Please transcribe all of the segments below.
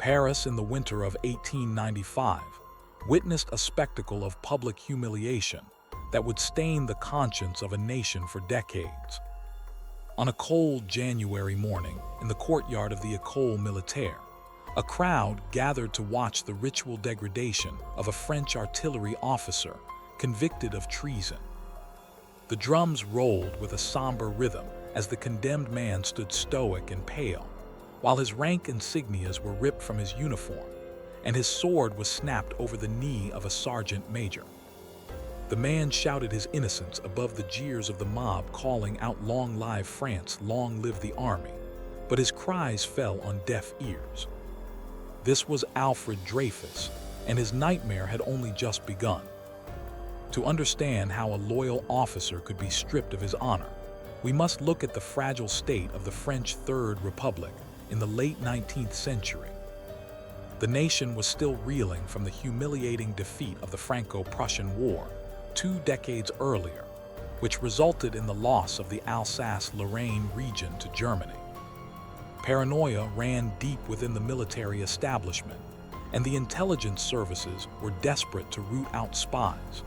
Paris in the winter of 1895 witnessed a spectacle of public humiliation that would stain the conscience of a nation for decades. On a cold January morning, in the courtyard of the École Militaire, a crowd gathered to watch the ritual degradation of a French artillery officer convicted of treason. The drums rolled with a somber rhythm as the condemned man stood stoic and pale, while his rank insignias were ripped from his uniform and his sword was snapped over the knee of a sergeant major. The man shouted his innocence above the jeers of the mob, calling out, "Long live France, long live the army," but his cries fell on deaf ears. This was Alfred Dreyfus, and his nightmare had only just begun. To understand how a loyal officer could be stripped of his honor, we must look at the fragile state of the French Third Republic in the late 19th century. The nation was still reeling from the humiliating defeat of the Franco-Prussian War 2 decades earlier, which resulted in the loss of the Alsace-Lorraine region to Germany. Paranoia ran deep within the military establishment, and the intelligence services were desperate to root out spies.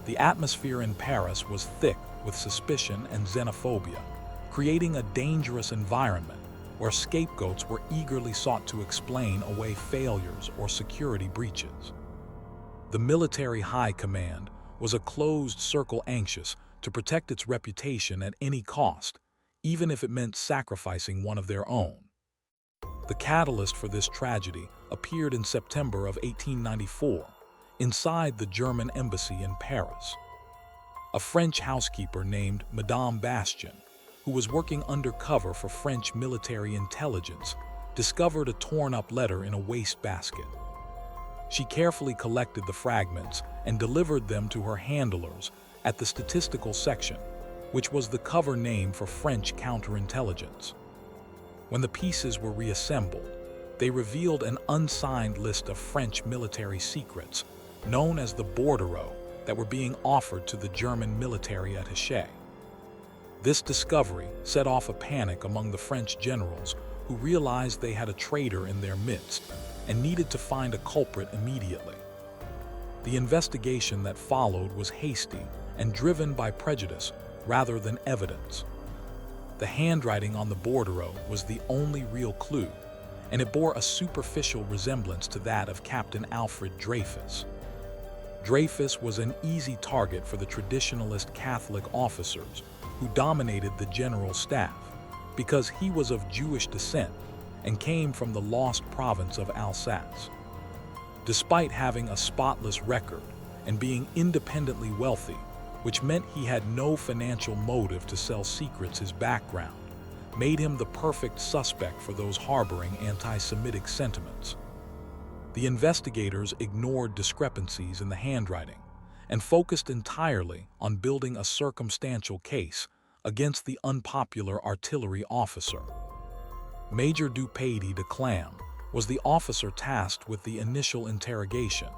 The atmosphere in Paris was thick with suspicion and xenophobia, creating a dangerous environment where scapegoats were eagerly sought to explain away failures or security breaches. The military high command was a closed circle anxious to protect its reputation at any cost, even if it meant sacrificing one of their own. The catalyst for this tragedy appeared in September of 1894, inside the German embassy in Paris. A French housekeeper named Madame Bastien, who was working undercover for French military intelligence, discovered a torn-up letter in a wastebasket. She carefully collected the fragments and delivered them to her handlers at the statistical section, which was the cover name for French counterintelligence. When the pieces were reassembled, they revealed an unsigned list of French military secrets, known as the bordereaux, that were being offered to the German military attaché. This discovery set off a panic among the French generals, who realized they had a traitor in their midst and needed to find a culprit immediately. The investigation that followed was hasty and driven by prejudice rather than evidence. The handwriting on the bordereau was the only real clue, and it bore a superficial resemblance to that of Captain Alfred Dreyfus. Dreyfus was an easy target for the traditionalist Catholic officers who dominated the general staff, because he was of Jewish descent and came from the lost province of Alsace. Despite having a spotless record and being independently wealthy, which meant he had no financial motive to sell secrets, his background made him the perfect suspect for those harboring anti-Semitic sentiments. The investigators ignored discrepancies in the handwriting and focused entirely on building a circumstantial case against the unpopular artillery officer. Major Dupaty de Clam was the officer tasked with the initial interrogation,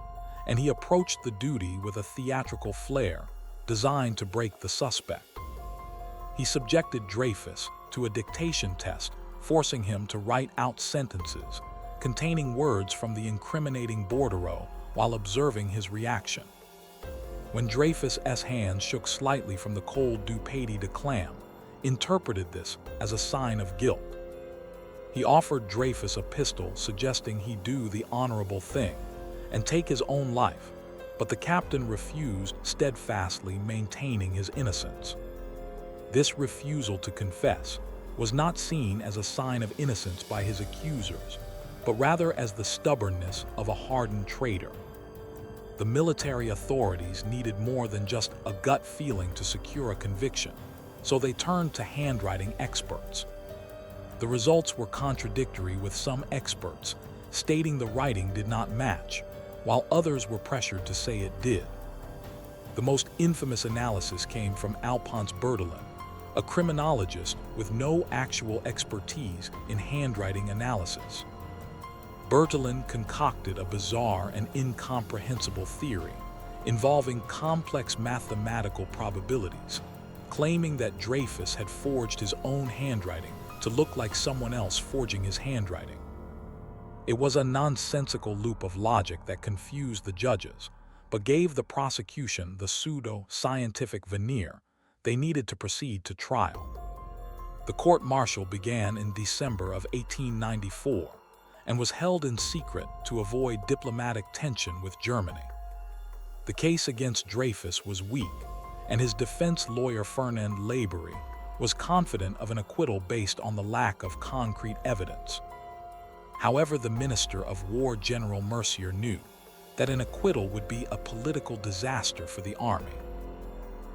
and he approached the duty with a theatrical flair designed to break the suspect. He subjected Dreyfus to a dictation test, forcing him to write out sentences containing words from the incriminating bordereau while observing his reaction. When Dreyfus's hands shook slightly from the cold, Dupaty de Clam interpreted this as a sign of guilt. He offered Dreyfus a pistol, suggesting he do the honorable thing and take his own life, but the captain refused, steadfastly maintaining his innocence. This refusal to confess was not seen as a sign of innocence by his accusers, but rather as the stubbornness of a hardened traitor. The military authorities needed more than just a gut feeling to secure a conviction, so they turned to handwriting experts. The results were contradictory, with some experts stating the writing did not match, while others were pressured to say it did. The most infamous analysis came from Alphonse Berthelin, a criminologist with no actual expertise in handwriting analysis. Berthelin concocted a bizarre and incomprehensible theory involving complex mathematical probabilities, claiming that Dreyfus had forged his own handwriting to look like someone else forging his handwriting. It was a nonsensical loop of logic that confused the judges, but gave the prosecution the pseudo-scientific veneer they needed to proceed to trial. The court-martial began in December of 1894 and was held in secret to avoid diplomatic tension with Germany. The case against Dreyfus was weak, and his defense lawyer Fernand Laborie was confident of an acquittal based on the lack of concrete evidence. However, the Minister of War General Mercier knew that an acquittal would be a political disaster for the army.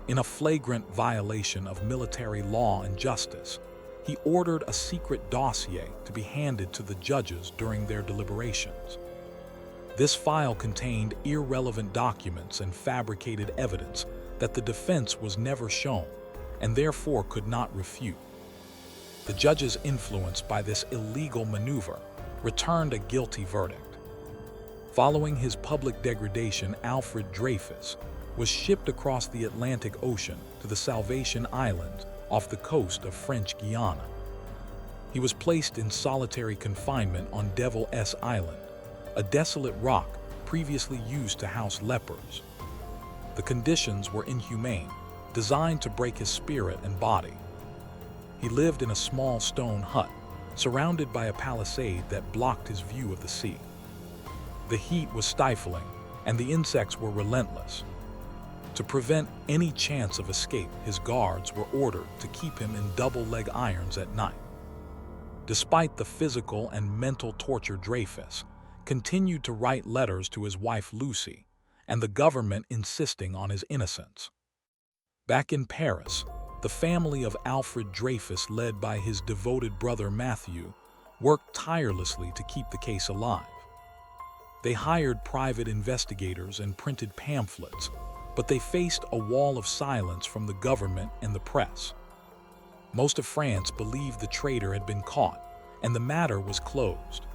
In a flagrant violation of military law and justice, he ordered a secret dossier to be handed to the judges during their deliberations. This file contained irrelevant documents and fabricated evidence that the defense was never shown and therefore could not refute. The judges, influenced by this illegal maneuver, returned a guilty verdict. Following his public degradation, Alfred Dreyfus was shipped across the Atlantic Ocean to the Salvation Islands off the coast of French Guiana. He was placed in solitary confinement on Devil S Island, a desolate rock previously used to house lepers. The conditions were inhumane, designed to break his spirit and body. He lived in a small stone hut, surrounded by a palisade that blocked his view of the sea. The heat was stifling, and the insects were relentless. To prevent any chance of escape, his guards were ordered to keep him in double-leg irons at night. Despite the physical and mental torture, Dreyfus continued to write letters to his wife Lucy, and the government insisting on his innocence. Back in Paris, the family of Alfred Dreyfus, led by his devoted brother Matthew, worked tirelessly to keep the case alive. They hired private investigators and printed pamphlets, but they faced a wall of silence from the government and the press. Most of France believed the traitor had been caught, and the matter was closed.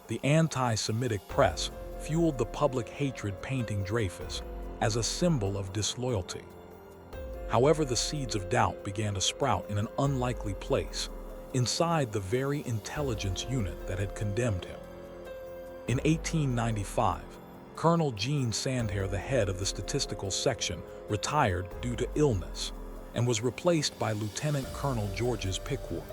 The anti-Semitic press fueled the public hatred, painting Dreyfus as a symbol of disloyalty. However, the seeds of doubt began to sprout in an unlikely place, inside the very intelligence unit that had condemned him. In 1895, Colonel Jean Sandhair, the head of the statistical section, retired due to illness and was replaced by Lieutenant Colonel Georges Picquart.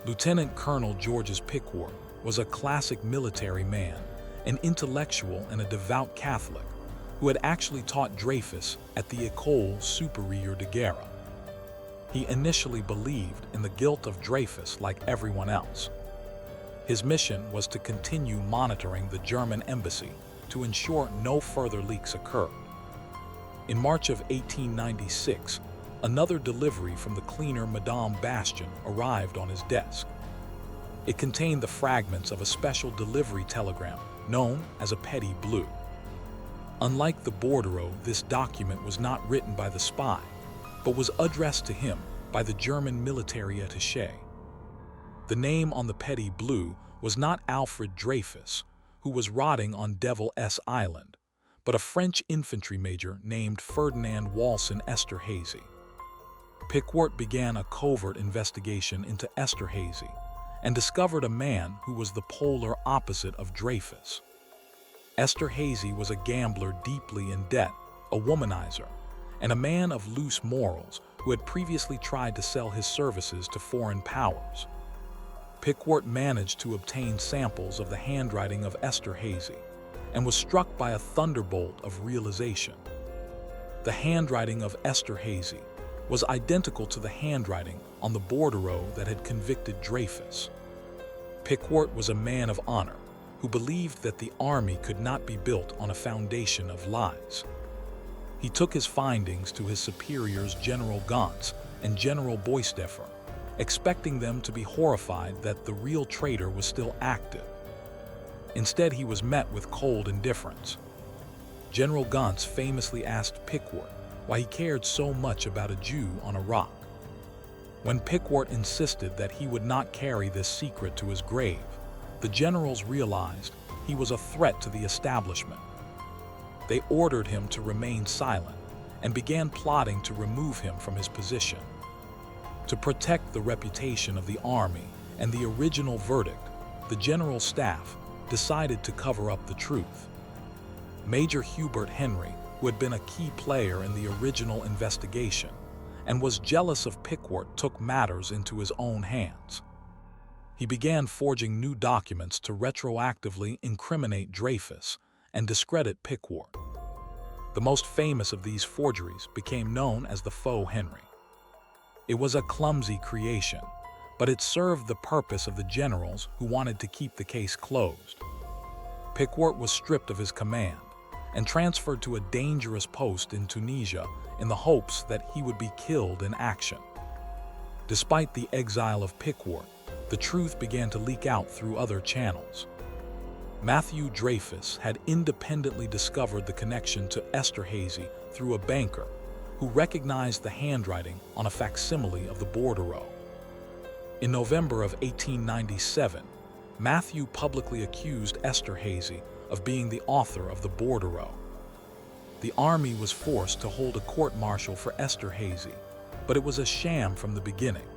Lieutenant Colonel Georges Picquart was a classic military man, an intellectual and a devout Catholic, who had actually taught Dreyfus at the École Supérieure de Guerre. He initially believed in the guilt of Dreyfus like everyone else. His mission was to continue monitoring the German embassy to ensure no further leaks occurred. In March of 1896, another delivery from the cleaner Madame Bastian arrived on his desk. It contained the fragments of a special delivery telegram known as a petit bleu. Unlike the bordereau, this document was not written by the spy, but was addressed to him by the German military attaché. The name on the petit bleu was not Alfred Dreyfus, who was rotting on Devil S Island, but a French infantry major named Ferdinand Walsin Esterhazy. Picquart began a covert investigation into Esterhazy and discovered a man who was the polar opposite of Dreyfus. Esterhazy was a gambler deeply in debt, a womanizer, and a man of loose morals who had previously tried to sell his services to foreign powers. Picquart managed to obtain samples of the handwriting of Esterhazy and was struck by a thunderbolt of realization. The handwriting of Esterhazy was identical to the handwriting on the bordereau that had convicted Dreyfus. Picquart was a man of honor who believed that the army could not be built on a foundation of lies. He took his findings to his superiors General Gantz and General Boisdeffer, expecting them to be horrified that the real traitor was still active. Instead, he was met with cold indifference. General Gantz famously asked Picquart why he cared so much about a Jew on a rock. When Picquart insisted that he would not carry this secret to his grave, the generals realized he was a threat to the establishment. They ordered him to remain silent and began plotting to remove him from his position. To protect the reputation of the army and the original verdict, the general staff decided to cover up the truth. Major Hubert Henry, who had been a key player in the original investigation and was jealous of Picquart, took matters into his own hands. He began forging new documents to retroactively incriminate Dreyfus and discredit Picquart. The most famous of these forgeries became known as the Faux Henry. It was a clumsy creation, but it served the purpose of the generals who wanted to keep the case closed. Picquart was stripped of his command and transferred to a dangerous post in Tunisia in the hopes that he would be killed in action. Despite the exile of Picquart, the truth began to leak out through other channels. Matthew Dreyfus had independently discovered the connection to Esterhazy through a banker who recognized the handwriting on a facsimile of the bordereau. In November of 1897, Matthew publicly accused Esterhazy of being the author of the bordereau. The army was forced to hold a court-martial for Esterhazy, but it was a sham from the beginning.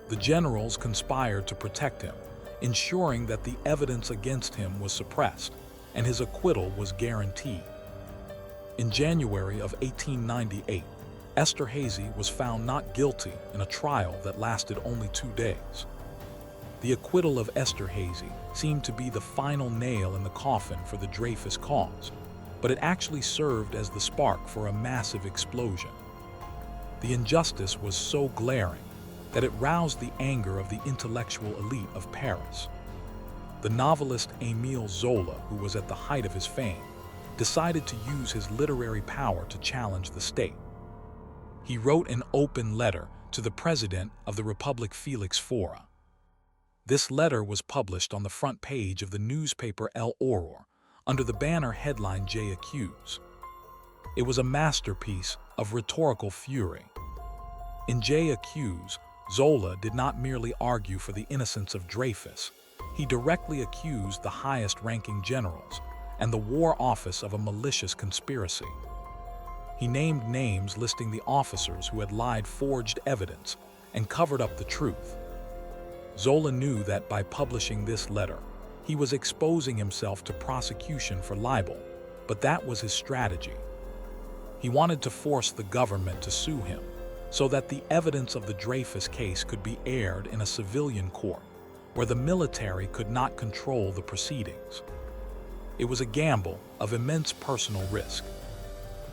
The generals conspired to protect him, ensuring that the evidence against him was suppressed and his acquittal was guaranteed. In January of 1898, Esterhazy was found not guilty in a trial that lasted only 2 days. The acquittal of Esterhazy seemed to be the final nail in the coffin for the Dreyfus cause, but it actually served as the spark for a massive explosion. The injustice was so glaring that it roused the anger of the intellectual elite of Paris. The novelist Emile Zola, who was at the height of his fame, decided to use his literary power to challenge the state. He wrote an open letter to the president of the Republic, Felix Faure. This letter was published on the front page of the newspaper L'Aurore under the banner headline "J Accuse." It was a masterpiece of rhetorical fury. In J Accuse, Zola did not merely argue for the innocence of Dreyfus, he directly accused the highest-ranking generals and the War Office of a malicious conspiracy. He named names listing the officers who had lied, forged evidence, and covered up the truth. Zola knew that by publishing this letter, he was exposing himself to prosecution for libel, but that was his strategy. He wanted to force the government to sue him, so that the evidence of the Dreyfus case could be aired in a civilian court, where the military could not control the proceedings. It was a gamble of immense personal risk.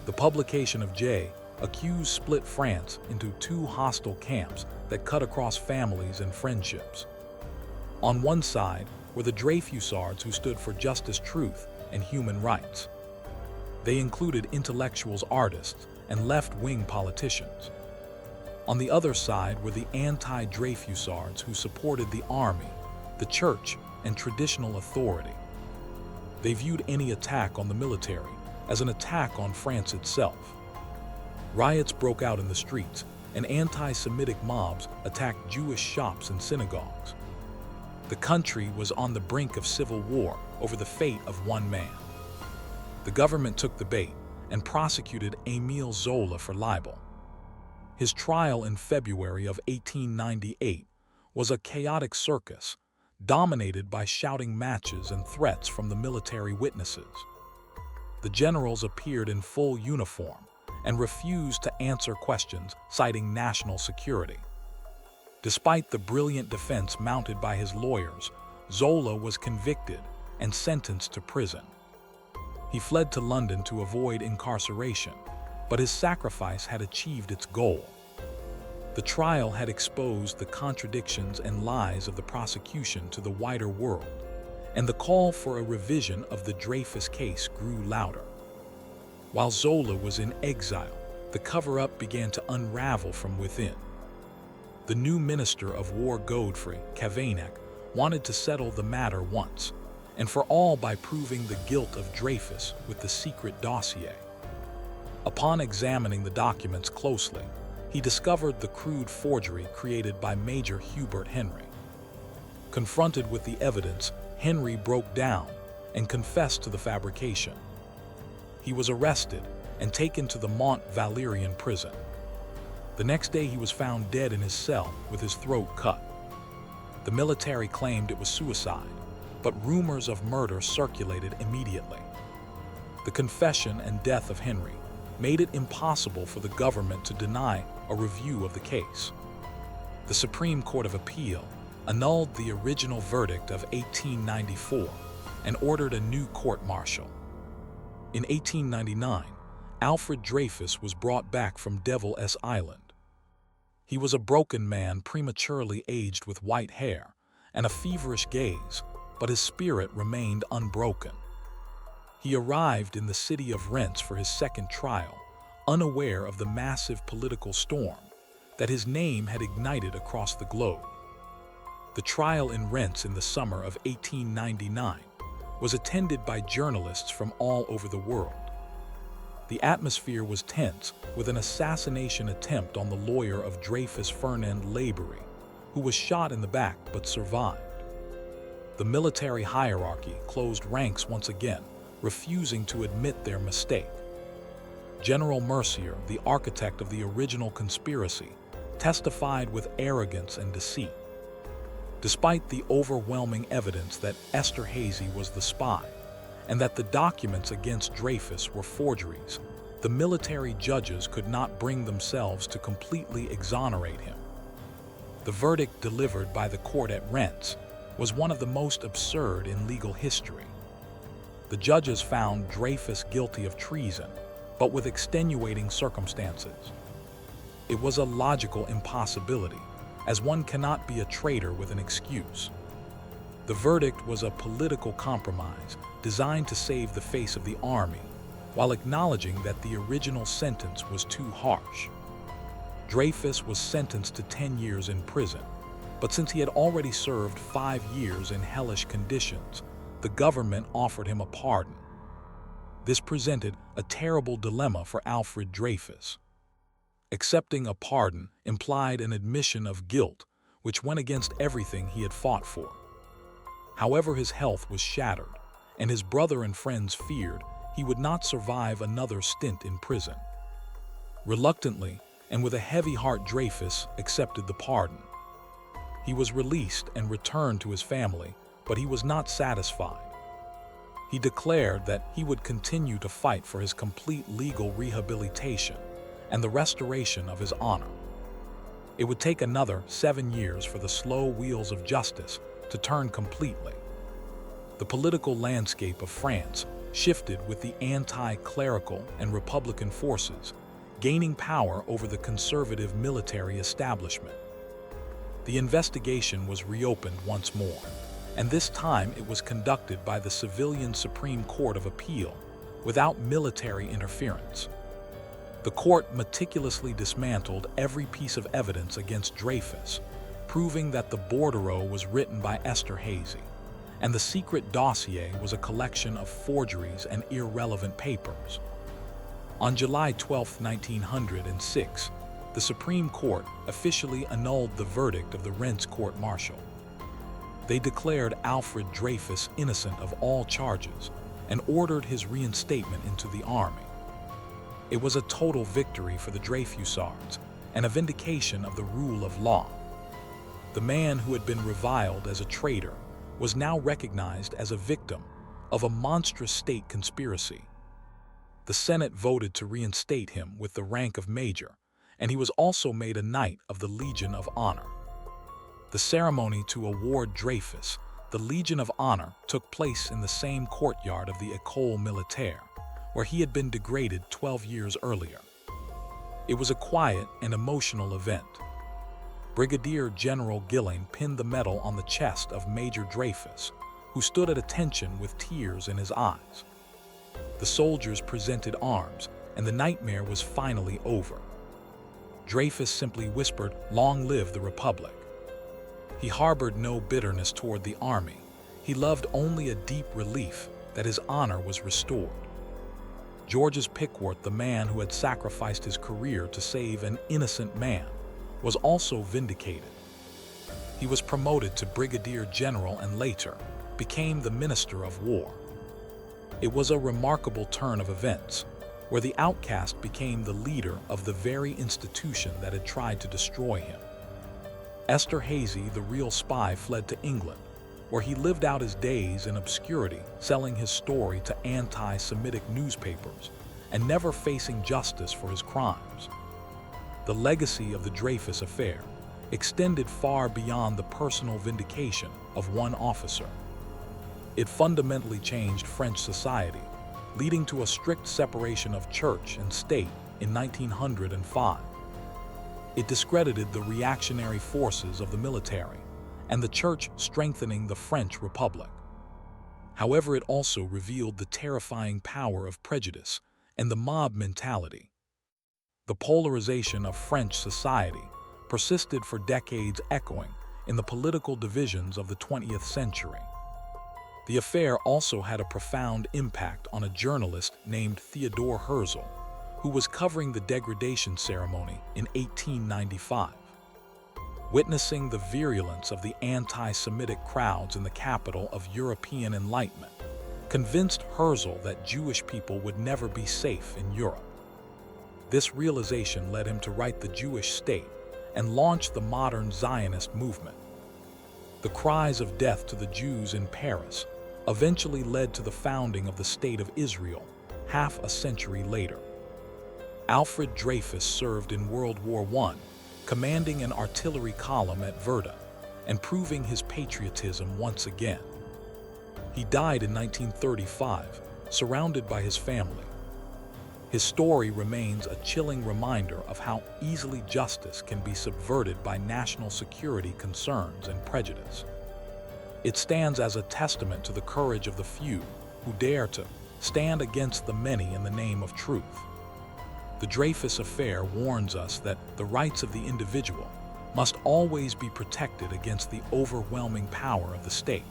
The publication of J Accuse split France into 2 hostile camps that cut across families and friendships. On one side were the Dreyfusards, who stood for justice, truth, and human rights. They included intellectuals, artists, and left-wing politicians. On the other side were the anti-Dreyfusards, who supported the army, the church, and traditional authority. They viewed any attack on the military as an attack on France itself. Riots broke out in the streets, and anti-Semitic mobs attacked Jewish shops and synagogues. The country was on the brink of civil war over the fate of one man. The government took the bait and prosecuted Emile Zola for libel. His trial in February of 1898 was a chaotic circus, dominated by shouting matches and threats from the military witnesses. The generals appeared in full uniform and refused to answer questions, citing national security. Despite the brilliant defense mounted by his lawyers, Zola was convicted and sentenced to prison. He fled to London to avoid incarceration, but his sacrifice had achieved its goal. The trial had exposed the contradictions and lies of the prosecution to the wider world, and the call for a revision of the Dreyfus case grew louder. While Zola was in exile, the cover-up began to unravel from within. The new Minister of War, Godfrey Cavaignac, wanted to settle the matter once and for all by proving the guilt of Dreyfus with the secret dossier. Upon examining the documents closely, he discovered the crude forgery created by Major Hubert Henry. Confronted with the evidence, Henry broke down and confessed to the fabrication. He was arrested and taken to the Mont Valérien prison. The next day he was found dead in his cell with his throat cut. The military claimed it was suicide, but rumors of murder circulated immediately. The confession and death of Henry made it impossible for the government to deny a review of the case. The Supreme Court of Appeal annulled the original verdict of 1894 and ordered a new court-martial. In 1899, Alfred Dreyfus was brought back from Devil's Island. He was a broken man prematurely aged with white hair and a feverish gaze, but his spirit remained unbroken. He arrived in the city of Rennes for his second trial, unaware of the massive political storm that his name had ignited across the globe. The trial in Rennes in the summer of 1899 was attended by journalists from all over the world. The atmosphere was tense, with an assassination attempt on the lawyer of Dreyfus, Fernand Laborie, who was shot in the back but survived. The military hierarchy closed ranks once again, refusing to admit their mistake. General Mercier, the architect of the original conspiracy, testified with arrogance and deceit. Despite the overwhelming evidence that Esterhazy was the spy and that the documents against Dreyfus were forgeries, the military judges could not bring themselves to completely exonerate him. The verdict delivered by the court at Rennes was one of the most absurd in legal history. The judges found Dreyfus guilty of treason, but with extenuating circumstances. It was a logical impossibility, as one cannot be a traitor with an excuse. The verdict was a political compromise designed to save the face of the army, while acknowledging that the original sentence was too harsh. Dreyfus was sentenced to 10 years in prison, but since he had already served 5 years in hellish conditions, the government offered him a pardon. This presented a terrible dilemma for Alfred Dreyfus. Accepting a pardon implied an admission of guilt, which went against everything he had fought for. However, his health was shattered, and his brother and friends feared he would not survive another stint in prison. Reluctantly, and with a heavy heart, Dreyfus accepted the pardon. He was released and returned to his family, but he was not satisfied. He declared that he would continue to fight for his complete legal rehabilitation and the restoration of his honor. It would take another 7 years for the slow wheels of justice to turn completely. The political landscape of France shifted with the anti-clerical and Republican forces gaining power over the conservative military establishment. The investigation was reopened once more, and this time it was conducted by the civilian Supreme Court of Appeal without military interference. The court meticulously dismantled every piece of evidence against Dreyfus, proving that the bordereau was written by Esterhazy, and the secret dossier was a collection of forgeries and irrelevant papers. On July 12, 1906, the Supreme Court officially annulled the verdict of the Rennes court-martial. They declared Alfred Dreyfus innocent of all charges and ordered his reinstatement into the army. It was a total victory for the Dreyfusards and a vindication of the rule of law. The man who had been reviled as a traitor was now recognized as a victim of a monstrous state conspiracy. The Senate voted to reinstate him with the rank of major, and he was also made a Knight of the Legion of Honor. The ceremony to award Dreyfus the Legion of Honor took place in the same courtyard of the École Militaire, where he had been degraded 12 years earlier. It was a quiet and emotional event. Brigadier General Gilling pinned the medal on the chest of Major Dreyfus, who stood at attention with tears in his eyes. The soldiers presented arms, and the nightmare was finally over. Dreyfus simply whispered, "Long live the Republic." He harbored no bitterness toward the army. He loved only a deep relief that his honor was restored. Georges Picquart, the man who had sacrificed his career to save an innocent man, was also vindicated. He was promoted to brigadier general and later became the Minister of War. It was a remarkable turn of events, where the outcast became the leader of the very institution that had tried to destroy him. Esterhazy, the real spy, fled to England, where he lived out his days in obscurity, selling his story to anti-Semitic newspapers and never facing justice for his crimes. The legacy of the Dreyfus Affair extended far beyond the personal vindication of one officer. It fundamentally changed French society, leading to a strict separation of church and state in 1905. It discredited the reactionary forces of the military and the church, strengthening the French Republic. However, it also revealed the terrifying power of prejudice and the mob mentality. The polarization of French society persisted for decades, echoing in the political divisions of the 20th century. The affair also had a profound impact on a journalist named Theodore Herzl, who was covering the degradation ceremony in 1895. Witnessing the virulence of the anti-Semitic crowds in the capital of European Enlightenment convinced Herzl that Jewish people would never be safe in Europe. This realization led him to write The Jewish State and launch the modern Zionist movement. The cries of death to the Jews in Paris eventually led to the founding of the State of Israel half a century later. Alfred Dreyfus served in World War I, commanding an artillery column at Verdun and proving his patriotism once again. He died in 1935, surrounded by his family. His story remains a chilling reminder of how easily justice can be subverted by national security concerns and prejudice. It stands as a testament to the courage of the few who dare to stand against the many in the name of truth. The Dreyfus Affair warns us that the rights of the individual must always be protected against the overwhelming power of the state.